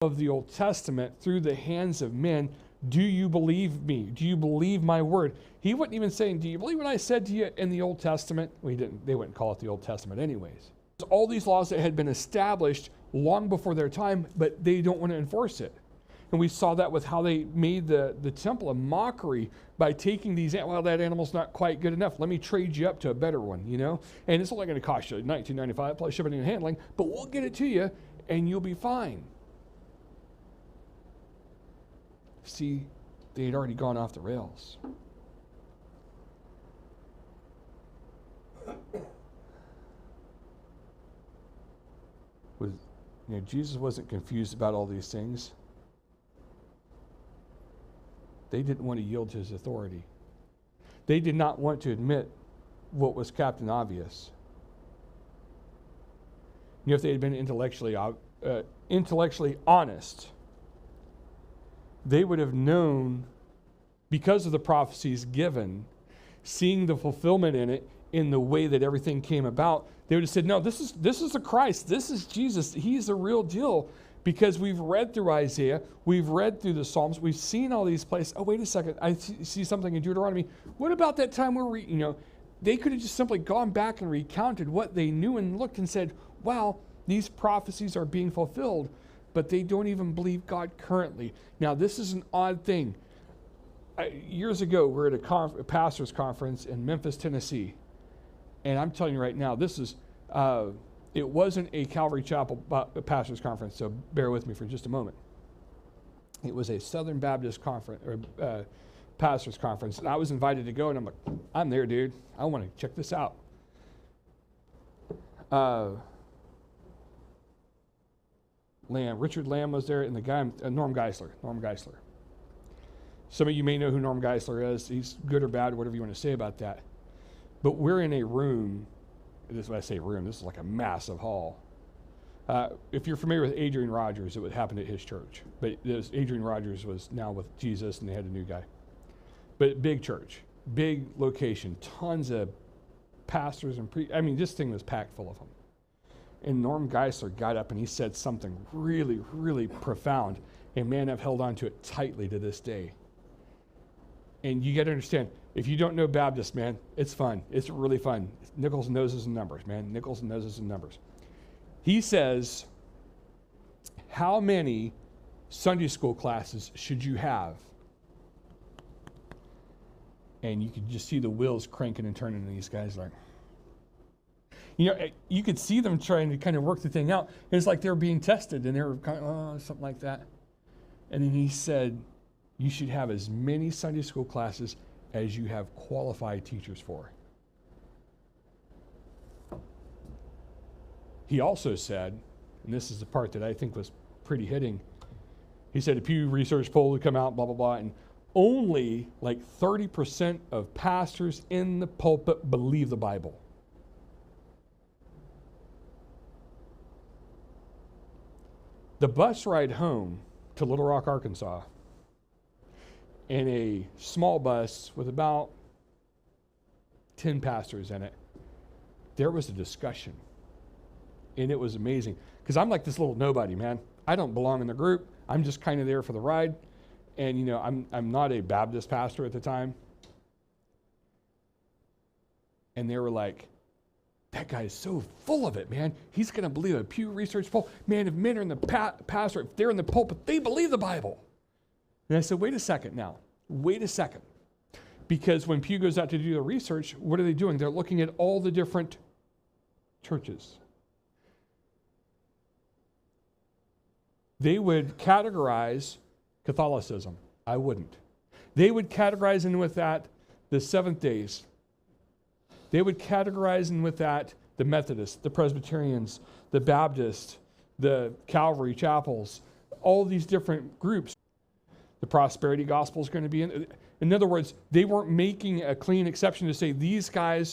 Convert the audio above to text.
of the Old Testament through the hands of men. Do you believe me? Do you believe my word? He wasn't even saying, do you believe what I said to you in the Old Testament? Well, they wouldn't call it the Old Testament anyways. All these laws that had been established long before their time, but they don't want to enforce it. And we saw that with how they made the temple a mockery by taking these, well, that animal's not quite good enough. Let me trade you up to a better one, And it's only going to cost you $19.95 plus shipping and handling, but we'll get it to you and you'll be fine. See, they had already gone off the rails. Jesus wasn't confused about all these things. They didn't want to yield to his authority. They did not want to admit what was Captain Obvious. If they had been intellectually honest, they would have known, because of the prophecies given, seeing the fulfillment in it, in the way that everything came about, they would have said, no, this is the Christ. This is Jesus. He's the real deal. Because we've read through Isaiah, we've read through the Psalms, we've seen all these places. Oh, wait a second, I see something in Deuteronomy. What about that time where they could have just simply gone back and recounted what they knew and looked and said, wow, these prophecies are being fulfilled, but they don't even believe God currently. Now, this is an odd thing. Years ago, we were at a pastor's conference in Memphis, Tennessee. And I'm telling you right now, this is... it wasn't a Calvary Chapel pastor's conference, so bear with me for just a moment. It was a Southern Baptist conference, or pastor's conference, and I was invited to go, and I'm like, I'm there, dude. I want to check this out. Richard Lamb was there, and the guy, Norm Geisler. Some of you may know who Norm Geisler is. He's good or bad, whatever you want to say about that. But we're in a room. This is when I say room, this is like a massive hall. If you're familiar with Adrian Rogers, it would happen at his church. But Adrian Rogers was now with Jesus, and they had a new guy. But big church, big location, tons of pastors and this thing was packed full of them. And Norm Geisler got up and he said something really, really profound. And man, I've held on to it tightly to this day. And you got to understand, if you don't know Baptist, man, it's fun. It's really fun. Nickels, noses, and numbers, man. Nickels, noses, and numbers. He says, how many Sunday school classes should you have? And you could just see the wheels cranking and turning, and these guys like, you could see them trying to kind of work the thing out. And it's like they're being tested, and they're kind of, something like that. And then he said, you should have as many Sunday school classes as you have qualified teachers for. He also said, and this is the part that I think was pretty hitting, he said a Pew Research poll would come out, blah, blah, blah, and only like 30% of pastors in the pulpit believe the Bible. The bus ride home to Little Rock, Arkansas, in a small bus with about 10 pastors in it, there was a discussion. And it was amazing. Because I'm like this little nobody, man. I don't belong in the group. I'm just kind of there for the ride. And, I'm not a Baptist pastor at the time. And they were like, that guy is so full of it, man. He's going to believe a Pew Research poll. Man, if men are in the pastor, if they're in the pulpit, they believe the Bible. And I said, wait a second now. Wait a second. Because when Pew goes out to do the research, what are they doing? They're looking at all the different churches. They would categorize Catholicism. I wouldn't. They would categorize in with that the Seventh Days. They would categorize in with that the Methodists, the Presbyterians, the Baptists, the Calvary Chapels, all these different groups. The prosperity gospel is going to be in. In other words, they weren't making a clean exception to say these guys